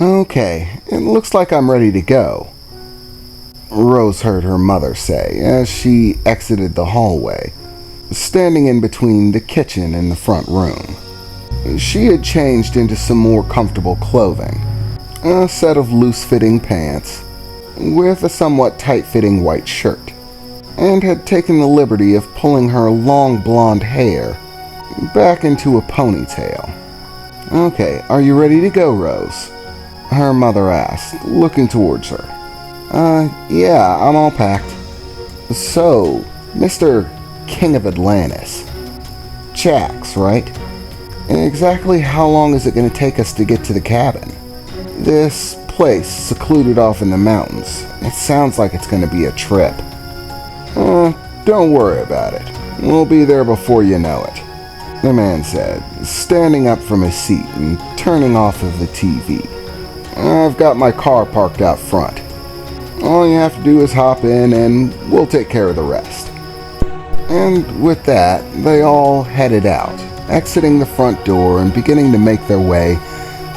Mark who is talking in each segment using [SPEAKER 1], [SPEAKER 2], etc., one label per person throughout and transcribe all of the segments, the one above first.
[SPEAKER 1] Okay, it looks like I'm ready to go, Rose heard her mother say as she exited the hallway, standing in between the kitchen and the front room. She had changed into some more comfortable clothing, a set of loose-fitting pants with a somewhat tight-fitting white shirt, and had taken the liberty of pulling her long blonde hair back into a ponytail. Okay, are you ready to go, Rose? Her mother asked, looking towards her. Yeah, I'm all packed. So, Mr. King of Atlantis. Jax, right? Exactly how long is it going to take us to get to the cabin? This place, secluded off in the mountains, it sounds like it's going to be a trip. Don't worry about it. We'll be there before you know it, the man said, standing up from his seat and turning off of the TV. I've got my car parked out front. All you have to do is hop in and we'll take care of the rest. And with that, they all headed out, exiting the front door and beginning to make their way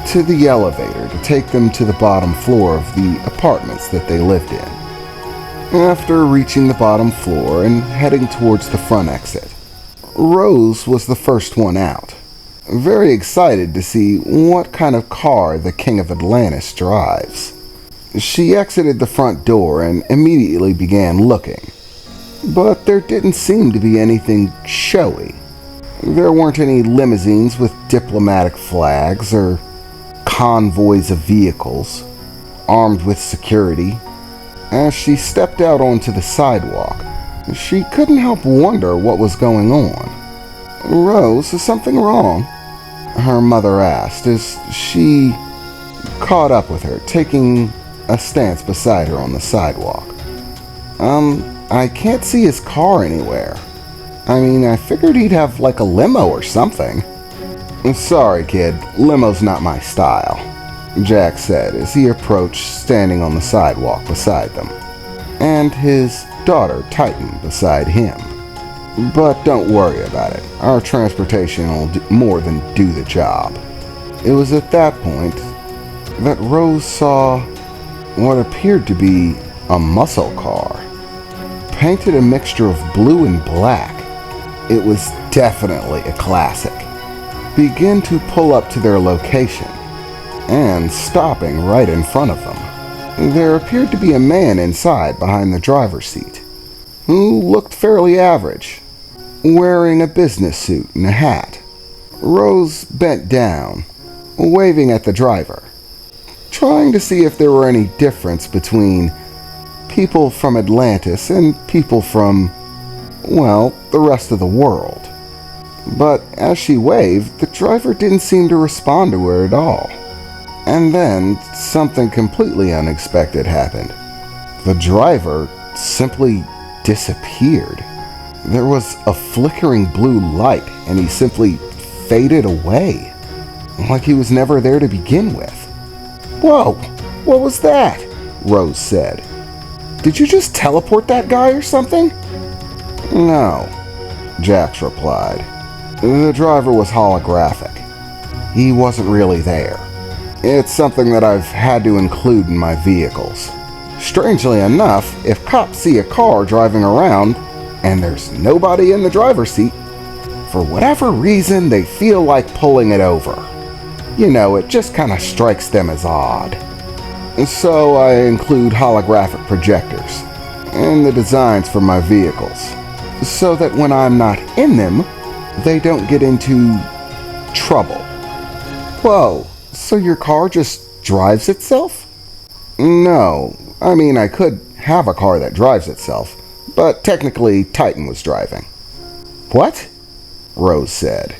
[SPEAKER 1] to the elevator to take them to the bottom floor of the apartments that they lived in. After reaching the bottom floor and heading towards the front exit, Rose was the first one out, very excited to see what kind of car the King of Atlantis drives. She exited the front door and immediately began looking, but there didn't seem to be anything showy. There weren't any limousines with diplomatic flags or convoys of vehicles armed with security. As she stepped out onto the sidewalk, she couldn't help wonder what was going on. Rose, is something wrong? Her mother asked as she caught up with her, taking a stance beside her on the sidewalk. I can't see his car anywhere. I mean, I figured he'd have like a limo or something. Sorry, kid, limo's not my style, Jack said as he approached, standing on the sidewalk beside them, and his daughter Titan beside him. But don't worry about it. Our transportation will do more than do the job. It was at that point that Rose saw what appeared to be a muscle car, painted a mixture of blue and black. It was definitely a classic. Begin to pull up to their location, and stopping right in front of them, there appeared to be a man inside behind the driver's seat, who looked fairly average, wearing a business suit and a hat. Rose bent down, waving at the driver, trying to see if there were any difference between people from Atlantis and people from, well, the rest of the world. But as she waved, the driver didn't seem to respond to her at all. And then something completely unexpected happened. The driver simply disappeared. There was a flickering blue light, and he simply faded away, like he was never there to begin with. Whoa, what was that? Rose said. Did you just teleport that guy or something? No, Jax replied. The driver was holographic. He wasn't really there. It's something that I've had to include in my vehicles. Strangely enough, if cops see a car driving around and there's nobody in the driver's seat, for whatever reason they feel like pulling it over. You know, it just kind of strikes them as odd. So I include holographic projectors in the designs for my vehicles, so that when I'm not in them, they don't get into trouble. Whoa, so your car just drives itself? No, I mean I could have a car that drives itself, but technically Titan was driving. What? Rose said,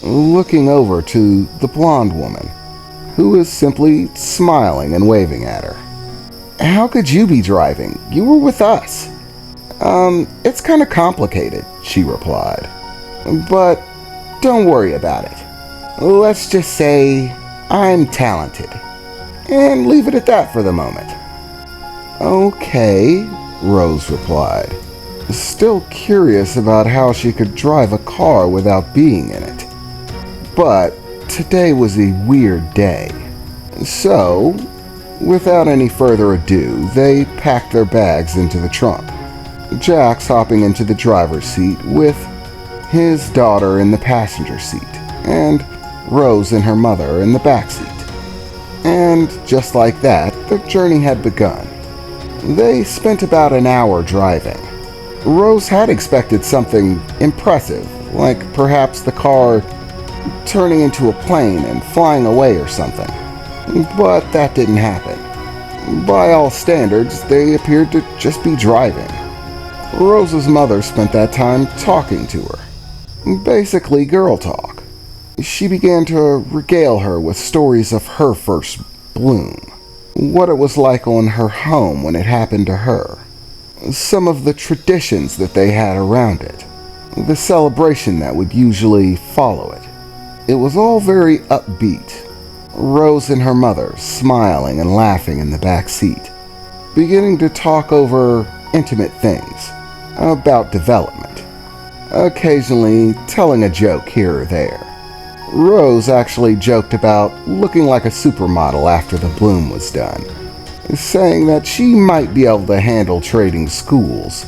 [SPEAKER 1] looking over to the blonde woman, who was simply smiling and waving at her. How could you be driving? You were with us. It's kind of complicated, she replied. But don't worry about it. Let's just say I'm talented. And leave it at that for the moment. Okay, Rose replied, still curious about how she could drive a car without being in it. But today was a weird day. So, without any further ado, they packed their bags into the trunk, Jax hopping into the driver's seat with his daughter in the passenger seat, and Rose and her mother in the back seat. And just like that, the journey had begun. They spent about an hour driving. Rose had expected something impressive, like perhaps the car turning into a plane and flying away or something. But that didn't happen. By all standards, they appeared to just be driving. Rose's mother spent that time talking to her. Basically girl talk. She began to regale her with stories of her first bloom, what it was like on her home when it happened to her, some of the traditions that they had around it, the celebration that would usually follow it. It was all very upbeat. Rose and her mother smiling and laughing in the back seat, beginning to talk over intimate things about development, occasionally telling a joke here or there. Rose actually joked about looking like a supermodel after the bloom was done, saying that she might be able to handle trading schools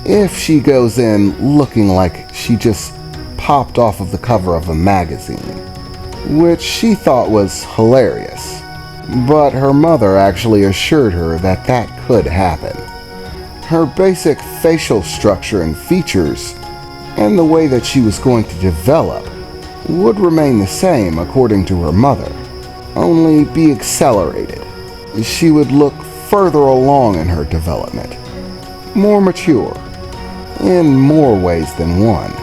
[SPEAKER 1] if she goes in looking like she just popped off of the cover of a magazine, which she thought was hilarious. But her mother actually assured her that that could happen. Her basic facial structure and features, and the way that she was going to develop, would remain the same according to her mother, only be accelerated. She would look further along in her development, more mature, in more ways than one.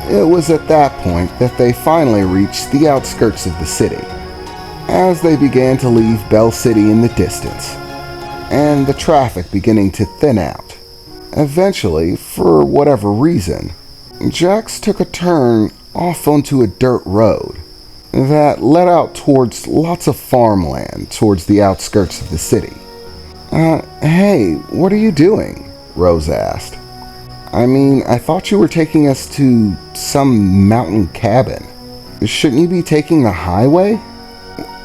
[SPEAKER 1] It was at that point that they finally reached the outskirts of the city, as they began to leave Bell City in the distance, and the traffic beginning to thin out. Eventually, for whatever reason, Jax took a turn off onto a dirt road that led out towards lots of farmland towards the outskirts of the city. Hey, what are you doing? Rose asked. I mean, I thought you were taking us to some mountain cabin. Shouldn't you be taking the highway?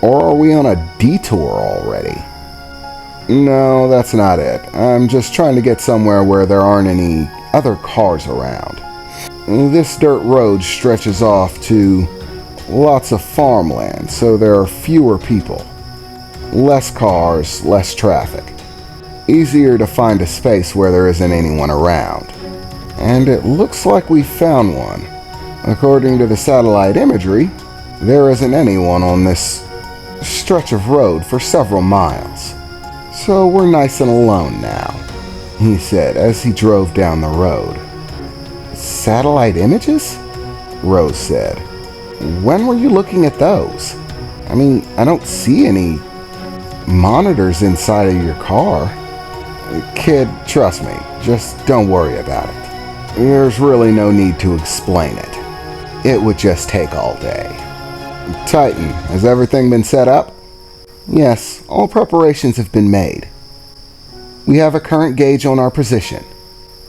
[SPEAKER 1] Or are we on a detour already? No, that's not it. I'm just trying to get somewhere where there aren't any other cars around. This dirt road stretches off to lots of farmland, so there are fewer people. Less cars, less traffic. Easier to find a space where there isn't anyone around. And it looks like we found one. According to the satellite imagery, there isn't anyone on this stretch of road for several miles. So we're nice and alone now, he said as he drove down the road. Satellite images? Rose said. When were you looking at those? I mean, I don't see any monitors inside of your car. Kid, trust me, just don't worry about it. There's really no need to explain it. It would just take all day. Titan, has everything been set up? Yes, all preparations have been made. We have a current gauge on our position.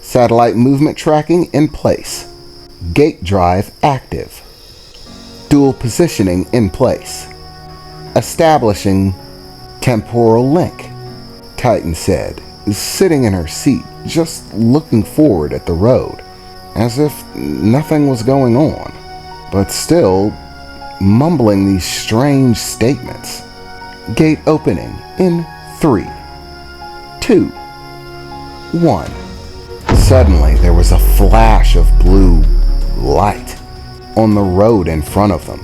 [SPEAKER 1] Satellite movement tracking in place. Gate drive active. Dual positioning in place. Establishing temporal link, Titan said, sitting in her seat, just looking forward at the road, as if nothing was going on, but still mumbling these strange statements. Gate opening in 3, 2, 1. Suddenly, there was a flash of blue light on the road in front of them.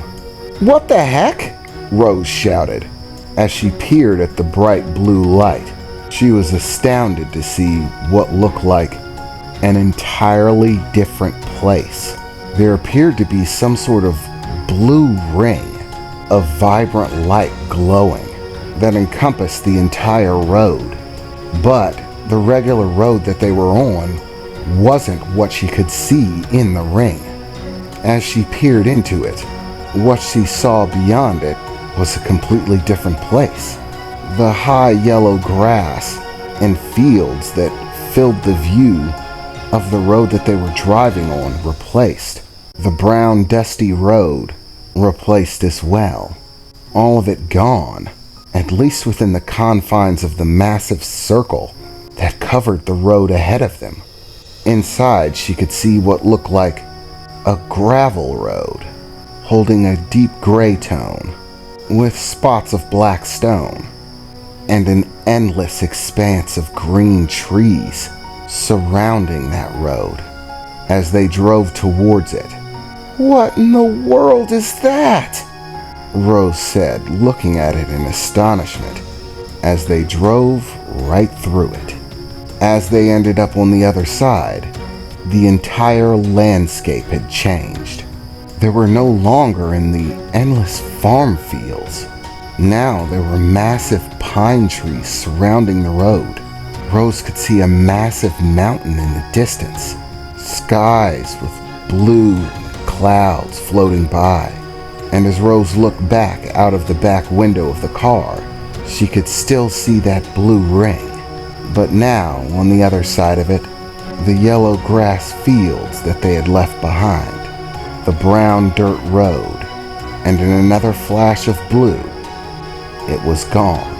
[SPEAKER 1] What the heck? Rose shouted as she peered at the bright blue light. She was astounded to see what looked like an entirely different place. There appeared to be some sort of blue ring of vibrant light glowing that encompassed the entire road. But the regular road that they were on wasn't what she could see in the ring. As she peered into it, what she saw beyond it was a completely different place. The high yellow grass and fields that filled the view of the road that they were driving on replaced. The brown, dusty road replaced as well. All of it gone, at least within the confines of the massive circle that covered the road ahead of them. Inside, she could see what looked like a gravel road, holding a deep gray tone, with spots of black stone, and an endless expanse of green trees surrounding that road as they drove towards it. "What in the world is that?" Rose said, looking at it in astonishment as they drove right through it. As they ended up on the other side, the entire landscape had changed. They were no longer in the endless farm fields. Now there were massive pine trees surrounding the road. Rose could see a massive mountain in the distance, skies with blue clouds floating by. And as Rose looked back out of the back window of the car, she could still see that blue ring. But now, on the other side of it, the yellow grass fields that they had left behind, the brown dirt road, and in another flash of blue, it was gone.